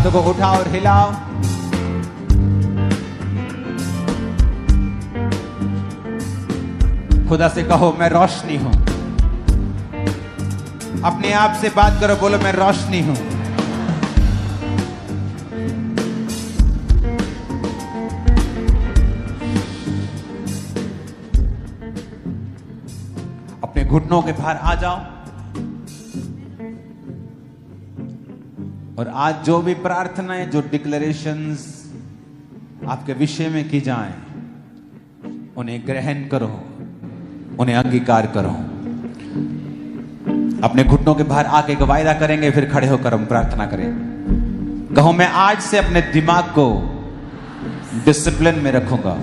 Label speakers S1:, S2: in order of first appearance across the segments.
S1: हाथों को उठाओ और हिलाओ। खुदा से कहो मैं रोशनी हूं। अपने आप से बात करो, बोलो मैं रोशनी हूं। अपने घुटनों के बाहर आ जाओ और आज जो भी प्रार्थनाएं, जो डिक्लेरेशंस आपके विषय में की जाएं, उन्हें ग्रहण करो, उन्हें अंगीकार करो। अपने घुटनों के बाहर आके एक वायदा करेंगे, फिर खड़े होकर हम प्रार्थना करें। कहो मैं आज से अपने दिमाग को डिसिप्लिन में रखूंगा,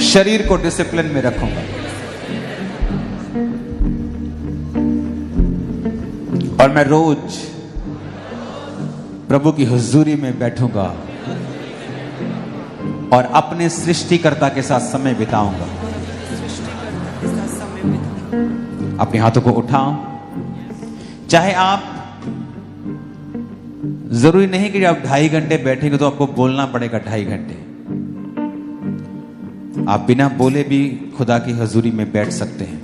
S1: शरीर को डिसिप्लिन में रखूंगा और मैं रोज प्रभु की हुजूरी में बैठूंगा और अपने सृष्टिकर्ता के साथ समय बिताऊंगा। अपने हाथों को उठाओ। चाहे आप, जरूरी नहीं कि आप 2.5 घंटे बैठेंगे तो आपको बोलना पड़ेगा 2.5 घंटे। आप बिना बोले भी खुदा की हुजूरी में बैठ सकते हैं।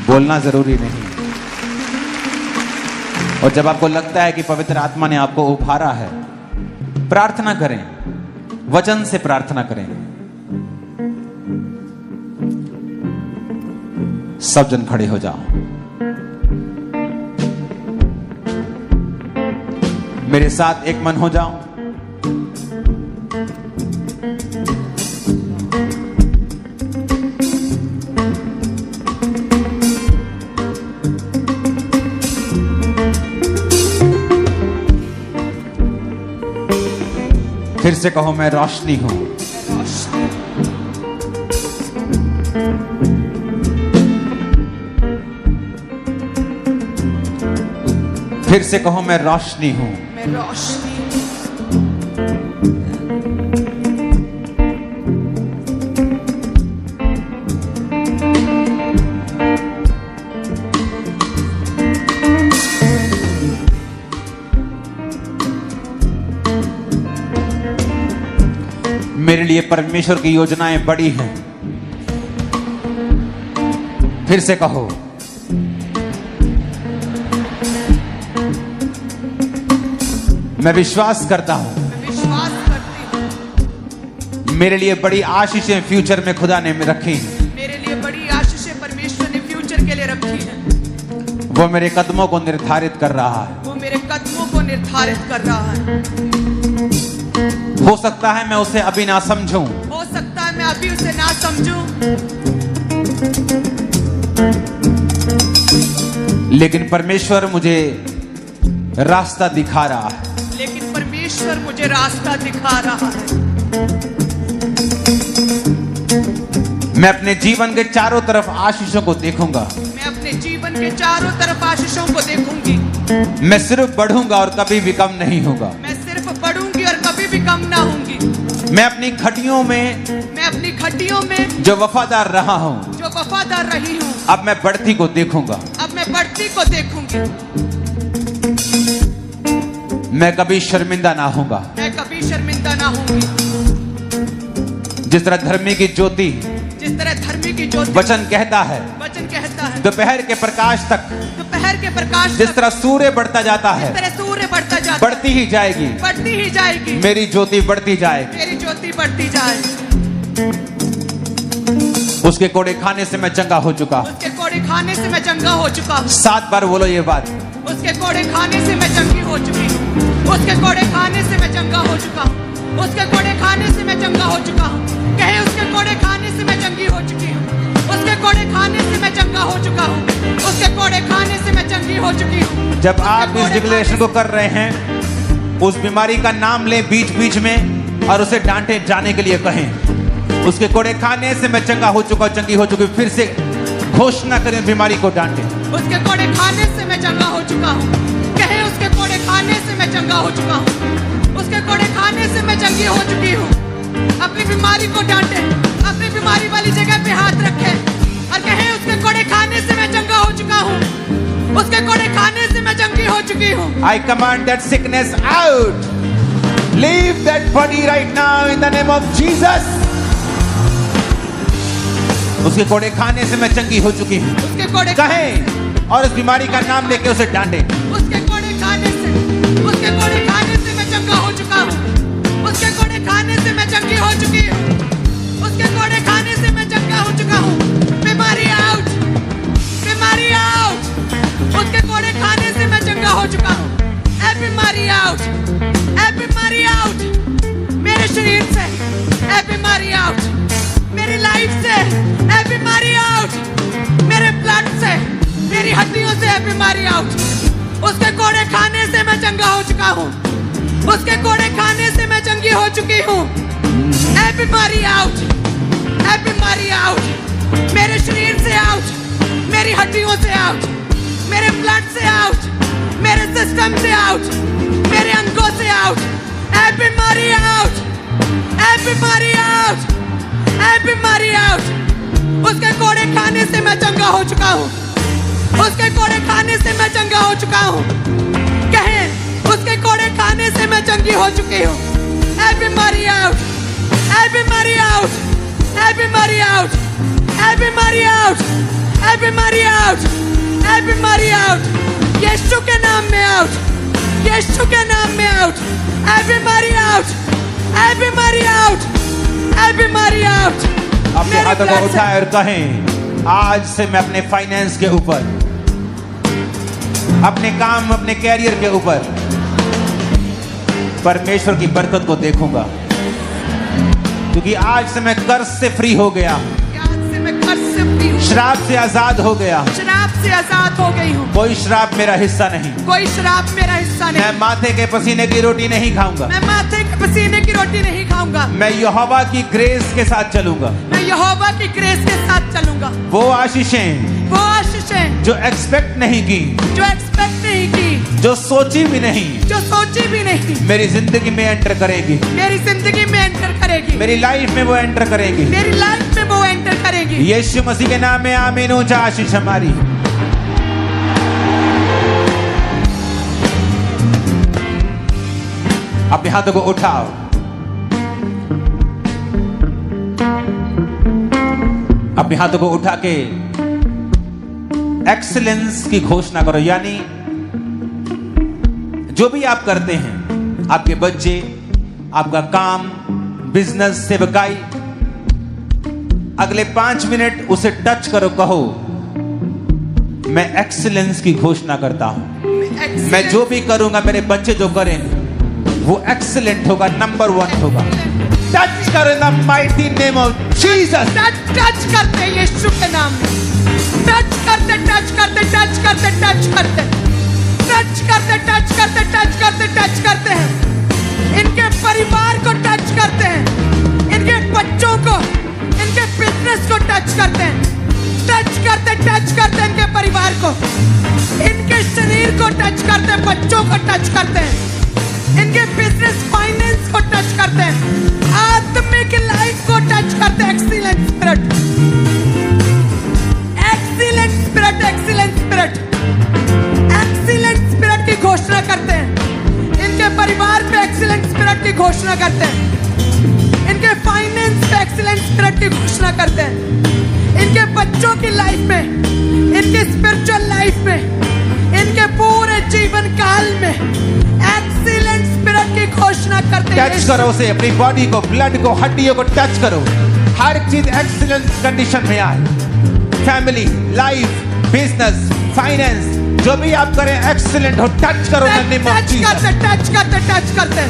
S1: बोलना जरूरी नहीं। और जब आपको लगता है कि पवित्र आत्मा ने आपको उभारा है, प्रार्थना करें, वचन से प्रार्थना करें। सब जन खड़े हो जाओ। मेरे साथ एक मन हो जाओ। फिर से कहो मैं रोशनी हूं। फिर से कहो मैं रोशनी हूं।
S2: मैं रोशनी
S1: मेरे लिए परमेश्वर की योजनाएं बड़ी हैं। फिर से कहो मैं विश्वास करता हूं।
S2: विश्वास करती हूँ।
S1: मेरे लिए बड़ी आशीषें फ्यूचर में खुदा ने रखी हैं।
S2: मेरे लिए बड़ी आशीषें परमेश्वर ने फ्यूचर के लिए रखी है।
S1: वो मेरे कदमों को निर्धारित कर रहा है।
S2: वो मेरे कदमों को निर्धारित कर रहा है।
S1: हो सकता है मैं उसे अभी ना समझूं,
S2: हो सकता है मैं अभी उसे ना समझूं,
S1: लेकिन परमेश्वर मुझे रास्ता दिखा रहा है।
S2: लेकिन परमेश्वर मुझे रास्ता दिखा रहा है।
S1: मैं अपने जीवन के चारों तरफ आशीषों को देखूंगा।
S2: मैं अपने जीवन के चारों तरफ आशीषों को देखूंगी।
S1: मैं सिर्फ बढ़ूंगा और कभी भी कम नहीं होगा।
S2: मैं सिर्फ बढ़ूंगी और कभी भी कम ना होंगी।
S1: मैं अपनी खटियों में जो वफादार रहा हूं,
S2: जो वफादार रही हूं,
S1: अब मैं बढ़ती को देखूंगा।
S2: अब मैं बढ़ती को देखूंगी।
S1: मैं कभी शर्मिंदा ना होगा।
S2: मैं कभी शर्मिंदा ना होंगी।
S1: जिस तरह धर्मी की ज्योति,
S2: जिस तरह धर्मी की ज्योति,
S1: वचन कहता है, दोपहर के प्रकाश तक, जिस तरह सूर्य बढ़ता जाता है,
S2: सूर्य बढ़ता जाता,
S1: बढ़ती ही जाएगी,
S2: बढ़ती ही जाएगी।
S1: मेरी ज्योति बढ़ती जाएगी।
S2: मेरी ज्योति बढ़ती जाएगी।
S1: उसके कोड़े खाने से मैं चंगा हो चुका।
S2: उसके कोड़े खाने से मैं चंगा हो चुका हूँ।
S1: 7 बार बोलो ये बात।
S2: उसके कोड़े खाने से मैं चंगी हो चुकी हूँ। उसके कोड़े खाने से मैं चंगा हो चुका हूँ। उसके कोड़े खाने से मैं चंगा हो चुका हूँ। कहे उसके कोड़े खाने से मैं चंगी हो चुकी हूँ। उसके कोड़े खाने से मैं चंगा हो चुका हूँ। उसके कोड़े खाने से मैं चंगी हो चुकी हूँ।
S1: जब आप इस डिक्लेरेशन को कर रहे हैं, उस बीमारी का नाम ले बीच बीच में और उसे डांटे जाने के लिए कहें, उसके कोड़े खाने से मैं चंगा हो चुका, चंगी हो चुकी। फिर से घोषणा करें, बीमारी को डांटे।
S2: उसके कोड़े खाने से मैं चंगा हो चुका हूँ। कहे उसके कोड़े खाने से मैं चंगा हो चुका हूँ। उसके कोड़े खाने से मैं चंगी हो चुकी हूँ। अपनी बीमारी को डांटे, अपनी बीमारी वाली जगह पे हाथ रखे और कहे उसके कोड़े खाने से मैं चंगा हो चुका हूँ। उसके कोड़े खाने से हो चुकी हूँ।
S1: I command that sickness out. Leave that body right now in the name of Jesus. उसके कोड़े खाने से मैं चंगी हो चुकी हूँ।
S2: उसके कोड़े
S1: कहें और इस बीमारी का नाम लेके उसे डांटे।
S2: उसके कोड़े खाने से मैं चंगा हो चुका हूँ। उसके कोड़े खाने से मैं चंगी हो चुकी हूँ। उसके कोड़े खाने से मैं चंगा हो चुका हूँ। बीमारी आउट, बीमारी आउट। उसके कोड़े खाने से मैं चंगा हो चुका हूँ। ए बीमारी आउट, ए बीमारी आउट। मेरे शरीर से ए बीमारी आउट, मेरी लाइफ से ए बीमारी आउट, मेरे ब्लड से, मेरी हड्डियों से ए बीमारी आउट। उसके कोड़े खाने से मैं चंगा हो चुका हूँ। उसके कोड़े खाने से मैं चंगी हो चुकी हूँ। ए बीमारी आउट, ए बीमारी आउट। मेरे शरीर से आउट, मेरी हड्डियों से आउट, मेरे ब्लड से आउट, मेरे सिस्टम से आउट, मेरे अंगों से आउट। ए बीमारी आउट, ए बीमारी आउट, ए बीमारी आउट। उसके कोड़े खाने से मैं चंगा हो चुका हूँ। उसके कोड़े खाने से मैं चंगा हो चुका हूँ। कहें, उसके कोड़े खाने से मैं चंगी हो चुकी हूँ। ए बीमारी आउट, ए बीमारी आउट, ए बीमारी आउट, ए बीमारी आउट, ए बीमारी आउट, ए बीमारी आउट। यीशु के नाम में आउट, यीशु के नाम में आउट। ए बीमारी आउट, ए बीमारी आउट, ए बीमारी आउट।
S1: अपने हाथों को उठाएं और कहें, आज से मैं अपने फाइनेंस के ऊपर, अपने काम, अपने कैरियर के ऊपर परमेश्वर की बरकत को देखूंगा, क्योंकि आज से मैं कर्ज से फ्री हो गया,
S2: आज से मैं कर्ज से फ्री हूँ,
S1: श्राप से आजाद हो गया,
S2: शराब से आजाद हो गई हूँ।
S1: कोई श्राप मेरा हिस्सा नहीं,
S2: कोई शराब मेरा हिस्सा नहीं।
S1: मैं माथे के पसीने की रोटी नहीं खाऊंगा,
S2: मैं माथे के पसीने की रोटी नहीं खाऊंगा।
S1: मैं यहोवा की ग्रेस के साथ चलूंगा।
S2: मैं यहोवा की ग्रेस के साथ चलूंगा।
S1: वो आशीषें
S2: वो आशीषें
S1: जो एक्सपेक्ट नहीं की,
S2: जो एक्सपेक्ट नहीं की,
S1: जो सोची भी नहीं,
S2: जो सोची भी नहीं,
S1: मेरी जिंदगी में एंटर करेगी,
S2: मेरी जिंदगी में एंटर करेगी,
S1: मेरी लाइफ में वो एंटर करेगी।
S2: मेरी लाइफ में वो एंटर करेगी।
S1: यीशु मसीह के नाम में आमीन। ऊंचा आशीष हमारी। अपने हाथों को उठाओ, अपने हाथों को उठा के एक्सीलेंस की घोषणा करो। यानी जो भी आप करते हैं, आपके बच्चे, आपका काम, बिजनेस, सेवकाई, अगले 5 मिनट उसे टच करो, कहो मैं एक्सीलेंस की घोषणा करता हूं। मैं जो भी करूंगा, मेरे बच्चे जो करें वो एक्सीलेंट होगा, नंबर 1 होगा। टच करो in the mighty name of Jesus.
S2: Touch करते हैं यीशु के नाम में। टच करते, टच करते, टच करते, टच करते, टच करते, टच करते, टच करते, टच करते हैं। इनके परिवार को टच करते हैं, इनके बच्चों को, इनके बिजनेस को टच करते हैं। टच करते, टच करते इनके परिवार को, इनके शरीर को टच करते हैं, बच्चों को टच करते हैं, इनके बिजनेस फाइनेंस को टच करते हैं, आत्मिक लाइफ को टच करते हैं। Excellent spirit, excellent spirit, excellent spirit, excellent spirit की घोषणा करते हैं। इनके परिवार पे एक्सीलेंट स्पिरिट की घोषणा करते हैं। इनके फाइनेंस पे एक्सीलेंट स्पिरिट की घोषणा करते हैं। इनके बच्चों की लाइफ में, इनकी स्पिरिचुअल लाइफ में, इनके पूरे जीवन काल में एक्सीलेंट स्पिरिट की घोषणा करते हैं।
S1: टच करो उसे, अपनी बॉडी को, ब्लड को, हड्डियों को टच करो। हर चीज एक्सीलेंट कंडीशन में आए। फैमिली, लाइफ, बिजनेस, फाइनेंस, जो भी आप करें एक्सीलेंट हो। टच करो
S2: टच करते, टच करते, टच करते, टच करते,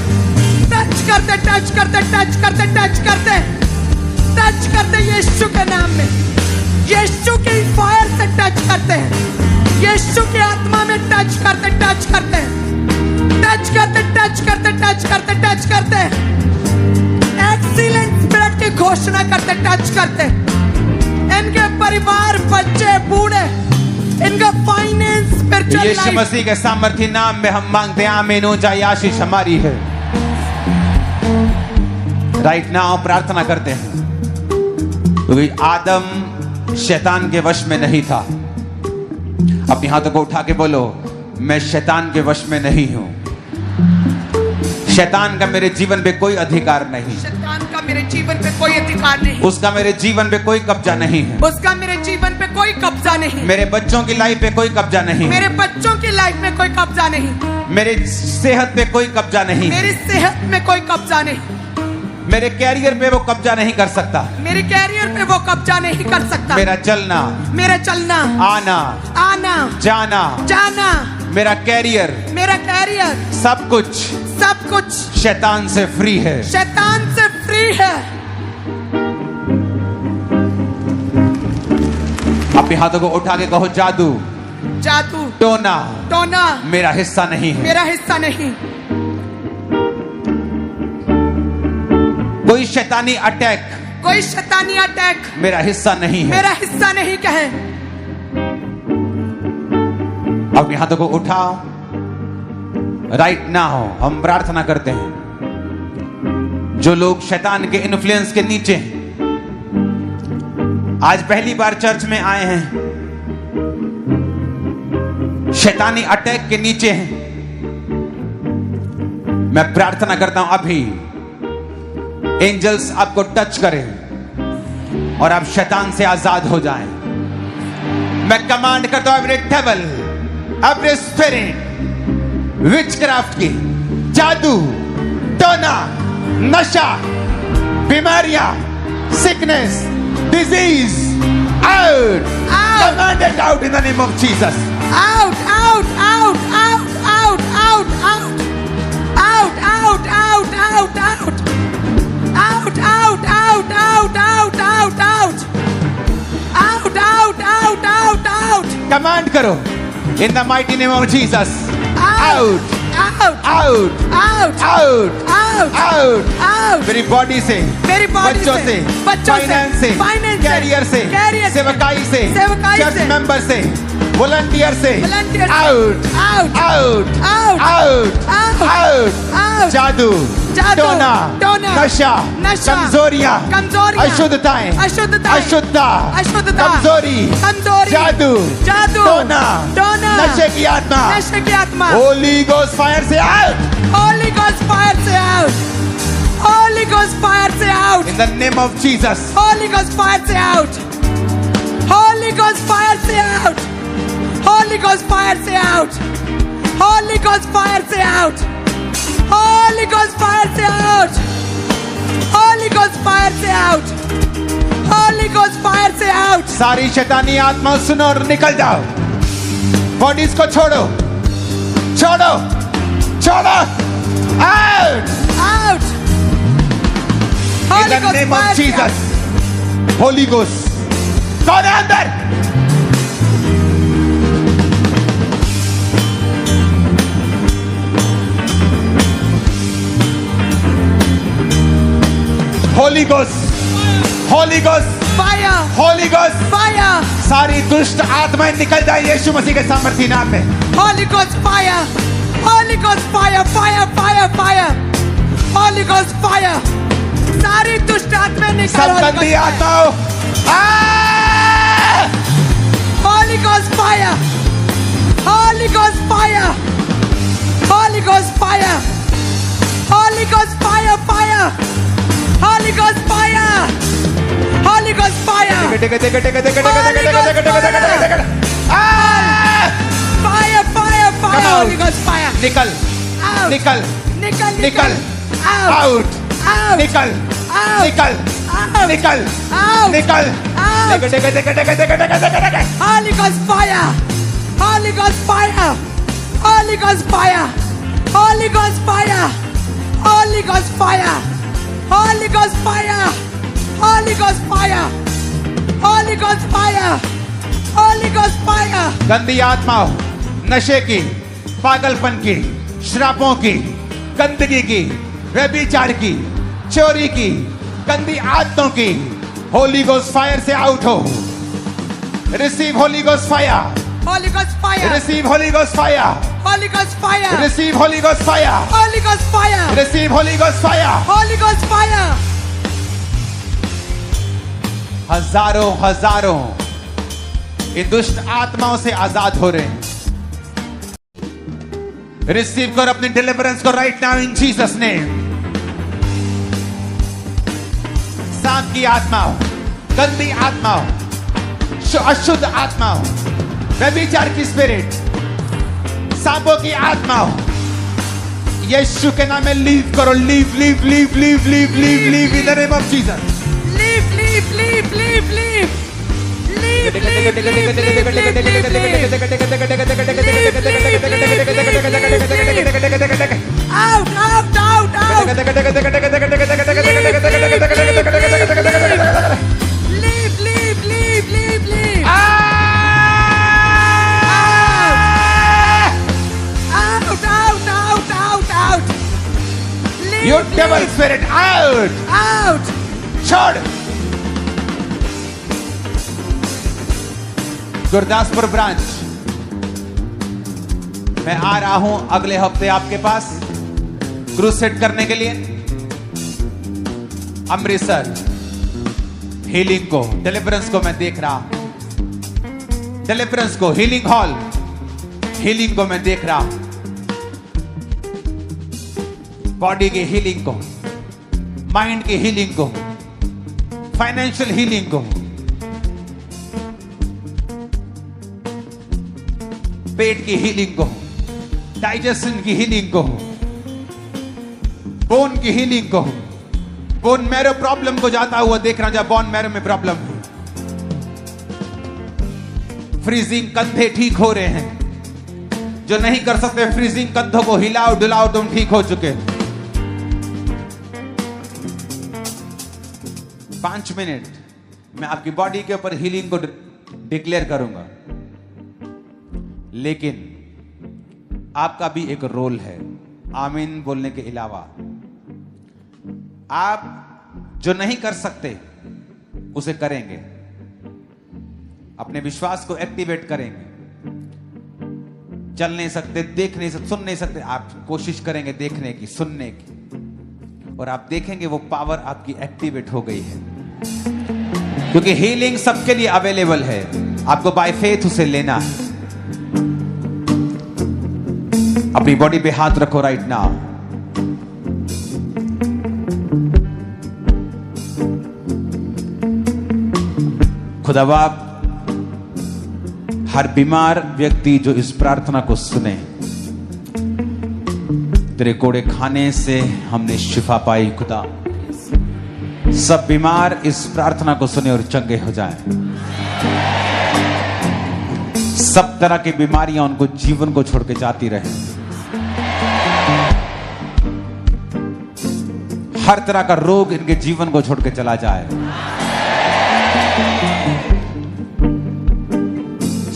S2: टच करते, टच करते, टच करते, टच करते, टच करते यीशु के नाम में। यीशु की फायर से टच करते हैं, यीशु की आत्मा में टच करते, टच करते, टच करते, टच करते, टच करते, टच करते, एक्सीलेंट स्पिरिट की घोषणा करते, टच करते। इनके परिवार, बच्चे, बूढ़े, इनका फाइनेंस, स्पिरिचुअल
S1: यीशु
S2: लाइफ,
S1: मसीह के सामर्थ्य नाम में हम मांगते हैं आमीन। ऊंचा आशीष हमारी है। राइट नाउ प्रार्थना करते हैं, क्योंकि आदम शैतान के वश में नहीं था। अपने हाथों को उठा के बोलो, मैं शैतान के वश में नहीं हूं। शैतान का मेरे जीवन पे कोई अधिकार नहीं।
S2: शैतान का मेरे जीवन पे कोई अधिकार नहीं।
S1: उसका मेरे जीवन पे कोई कब्जा नहीं है।
S2: उसका मेरे जीवन पे कोई कब्जा नहीं।
S1: मेरे बच्चों की लाइफ पे कोई कब्जा नहीं।
S2: मेरे बच्चों की लाइफ में कोई कब्जा नहीं।
S1: मेरे सेहत पे कोई कब्जा नहीं।
S2: मेरी सेहत में कोई कब्जा नहीं।
S1: मेरे कैरियर पे वो कब्जा नहीं कर सकता।
S2: मेरे कैरियर पे वो कब्जा नहीं कर सकता।
S1: मेरा चलना,
S2: मेरा चलना,
S1: आना,
S2: आना,
S1: जाना,
S2: जाना,
S1: मेरा कैरियर, सब कुछ शैतान से फ्री है।
S2: शैतान से फ्री है।
S1: अपने हाथों को उठा के कहो, जादू,
S2: जादू,
S1: टोना,
S2: टोना
S1: मेरा हिस्सा नहीं है।
S2: मेरा हिस्सा नहीं।
S1: कोई शैतानी अटैक,
S2: कोई शैतानी अटैक
S1: मेरा हिस्सा नहीं है।
S2: मेरा हिस्सा नहीं कहे।
S1: अपने हाथों को उठाओ। राइट नाउ हम प्रार्थना करते हैं। जो लोग शैतान के इन्फ्लुएंस के नीचे हैं, आज पहली बार चर्च में आए हैं, शैतानी अटैक के नीचे हैं, मैं प्रार्थना करता हूं अभी एंजल्स आपको टच करें और आप शैतान से आजाद हो जाएं। मैं कमांड करता हूं every devil, every spirit, witchcraft की, जादू, टोना, नशा, बीमारियां, sickness, disease, out, commanded out in the name of Jesus.
S2: Out, out, out, out, out, out, out, out, out, out, out, out, out, out, out, out, out, out, out, out, out, out, out, out.
S1: Command करो in the mighty name of Jesus.
S2: Out, out,
S1: out,
S2: out,
S1: out,
S2: out,
S1: out,
S2: out.
S1: मेरी body से,
S2: मेरी body
S1: बच्चों से, finance से, career से, सेवकाई से, चर्च मेंबर से, वॉलंटियर से, out,
S2: out,
S1: out,
S2: out,
S1: out,
S2: out,
S1: out, जादू, टोना, नशा, कमजोरियां, अशुद्धताएं, अशुद्धता, कमजोरी, जादू, टोना, नशे की आत्मा, होली गोस्ट फायर से आउट,
S2: होली गोस्ट फायर से आउट, होली गोस्ट फायर से out,
S1: in the name of Jesus,
S2: Holi ghost fire से आउट, होली गोस्ट फायर से आउट, होली गोस्ट फायर से आउट, होली गोस्ट फायर से आउट, Holy Ghost fire से out, Holy Ghost fire से out, Holy Ghost fire से out.
S1: सारी शैतानी आत्मा सुनो और निकल जाओ। बॉडीज को छोड़ो, छोड़ो, छोड़ो, out,
S2: out.
S1: In the name of Jesus, Holy Ghost, कौन है अंदर? Holy Ghost, Holy Ghost,
S2: fire,
S1: Holy Ghost,
S2: fire.
S1: सारी दुष्ट आत्माएं निकल जाए यीशु मसीह के सामर्थी नाम में।
S2: Holy Ghost fire, Holy Ghost fire, fire, fire, fire, Holy Ghost fire. सारी दुष्ट आत्माएं निकल।
S1: सब गंदी आत्माओं,
S2: Holy Ghost fire, Holy Ghost fire, Holy Ghost fire, Holy Ghost fire, fire. Holy Ghost fire! Holy Ghost fire! Fire, fire, fire! Holy Ghost fire!
S1: निकल,
S2: Out!
S1: निकल,
S2: निकल,
S1: निकल,
S2: Out!
S1: out, निकल, निकल, निकल, निकल,
S2: Holy Ghost fire! Holy Ghost fire! Holy Ghost fire! Holy Ghost fire! Holy Ghost fire! Holy Ghost fire! Holy Ghost fire! Holy Ghost fire! Holy Ghost fire!
S1: गंदी आत्माओं, नशे की, पागलपन की, श्रापों की, गंदगी की, व्यभिचार की, चोरी की, गंदी आदतों की, होली गोस्ट फायर से आउट हो। Receive Holi ghost fire,
S2: Holy Ghost fire!
S1: Receive Holi ghost fire,
S2: Holy Ghost fire!
S1: Receive Holi ghost fire,
S2: Holy Ghost fire!
S1: Receive Holi ghost fire.
S2: Holy Ghost fire!
S1: हजारों हजारों इन दुष्ट आत्माओं से आजाद हो रहे हैं। रिसीव करो अपनी डिलीवरेंस को right now in Jesus name. सांप की आत्मा हो, गंदी आत्मा हो, अशुद्ध आत्मा हो, व्यभिचार की स्पिरिट, सांपों की आत्मा हो, यीशु के नाम में लीव करो। Leave leave leave leave leave leave leave in the name of Jesus.
S2: Leave leave leave leave leave out out out out leave leave leave leave leave out out out out out
S1: You devil spirit out
S2: out
S1: छोड़। Gurdaspur branch मैं आ रहा हूं अगले हफ्ते आपके पास crusade करने के लिए। अमृतसर हीलिंग को, डिलीवरेंस को मैं देख रहा हूं। डिलीवरेंस को, हीलिंग हॉल, हीलिंग को मैं देख रहा हूं। बॉडी की हीलिंग को, माइंड की हीलिंग को, फाइनेंशियल हीलिंग को, पेट की हीलिंग को, डाइजेशन की हीलिंग को, बोन की हीलिंग को, बोन मैरो प्रॉब्लम को जाता हुआ देख रहा हूं। जब बोन मैरो में प्रॉब्लम है, फ्रीजिंग कंधे ठीक हो रहे हैं। जो नहीं कर सकते फ्रीजिंग कंधों को हिलाओ डुलाओ, तुम ठीक हो चुके। 5 मिनट मैं आपकी बॉडी के ऊपर हीलिंग को डिक्लेयर करूंगा, लेकिन आपका भी एक रोल है आमीन बोलने के अलावा। आप जो नहीं कर सकते उसे करेंगे, अपने विश्वास को एक्टिवेट करेंगे। चल नहीं सकते, देख नहीं सकते, सुन नहीं सकते, आप कोशिश करेंगे देखने की, सुनने की, और आप देखेंगे वो पावर आपकी एक्टिवेट हो गई है। क्योंकि हीलिंग सबके लिए अवेलेबल है, आपको बाय फेथ उसे लेना है। अपनी बॉडी पे हाथ रखो राइट नाउ। खुदा बाप, हर बीमार व्यक्ति जो इस प्रार्थना को सुने, तेरे कोड़े खाने से हमने शिफा पाई। खुदा, सब बीमार इस प्रार्थना को सुने और चंगे हो जाएं। सब तरह की बीमारियां उनको जीवन को छोड़ के जाती रहे। हर तरह का रोग इनके जीवन को छोड़ के चला जाए।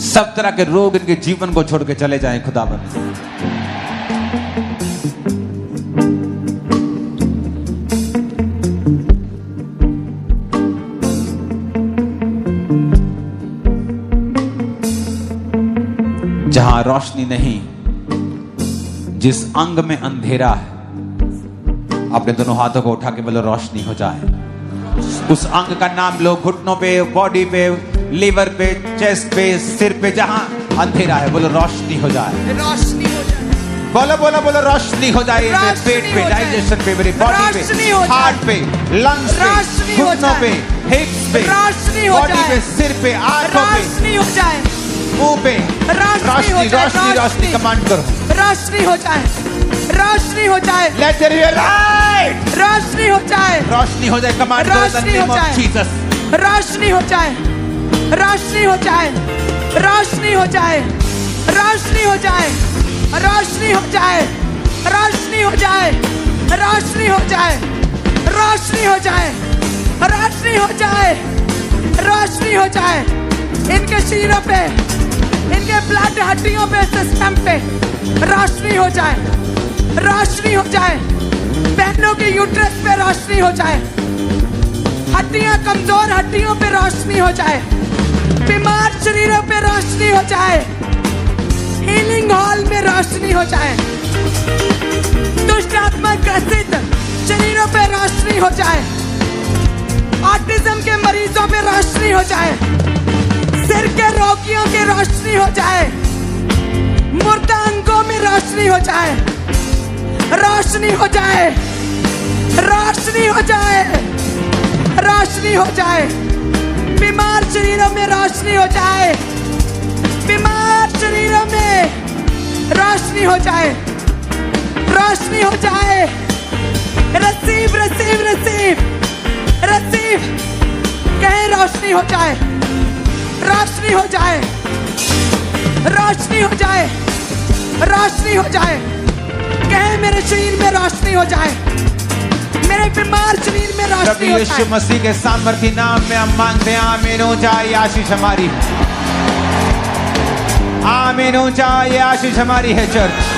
S1: सब तरह के रोग इनके जीवन को छोड़ के चले जाएं खुदावंद। जहां रोशनी नहीं, जिस अंग में अंधेरा है, अपने दोनों हाथों को उठा के बोलो रोशनी हो जाए। उस अंग का नाम लो, घुटनों पे, बॉडी पे, लीवर पे, चेस्ट पे, सिर पे, जहां अंधेरा है बोलो रोशनी हो जाए।
S2: रोशनी हो जाए।
S1: बोलो बोलो बोलो रोशनी हो जाए। पेट पे, डाइजेशन पे, मेरी बॉडी पे, हार्ट पे, लंग्स पे, घुटनों पे, हिप्स पे, बॉडी पे, सिर पे, आंखों पे,
S2: रोशनी हो जाए।
S1: मुंह पे रोशनी रोशनी रोशनी कमांड करो।
S2: रोशनी हो जाए, रोशनी हो जाए।
S1: Let there be light.
S2: रोशनी हो जाए,
S1: रोशनी हो जाए। कमांड करो in the name of Jesus.
S2: रोशनी हो जाए, रोशनी हो जाए, रोशनी हो जाए, रोशनी हो जाए, रोशनी हो जाए, रोशनी हो जाए, रोशनी हो जाए, रोशनी हो जाए, रोशनी हो जाए, रोशनी हो जाए। इनके शरीरों पे, इनके ब्लड हड्डियों पे, सिस्टम पे रोशनी हो जाए, रोशनी हो जाए। बहनों के यूट्रस पे रोशनी हो जाए। हड्डियां, कमजोर हड्डियों पे रोशनी हो जाए। बीमार शरीरों पे रोशनी हो जाए। हीलिंग हॉल में रोशनी हो जाए। दुष्ट आत्मा ग्रसित शरीरों पे रोशनी हो जाए। ऑटिज्म के मरीजों पे रोशनी हो जाए। सिर के रोगियों की रोशनी हो जाए। मुर्दा अंगों में रोशनी रोशनी हो जाए, रोशनी हो जाए, रोशनी हो जाए, रोशनी हो जाए। बीमार शरीरों में रोशनी हो जाए, बीमार शरीरों में रोशनी हो जाए, रोशनी हो जाए। Receive receive receive receive. कहे रोशनी हो जाए, रोशनी हो जाए, रोशनी हो जाए, रोशनी हो जाए। कहे मेरे शरीर में रोशनी हो जाए, मेरे बीमार शरीर में
S1: जब
S2: रोशनी हो
S1: यीशु
S2: जाए।
S1: मसीह के सामर्थी नाम में हम मांगते हैं, आमीन हो जाए आशीष हमारी, आमीन हो जाए आशीष हमारी है चर्च।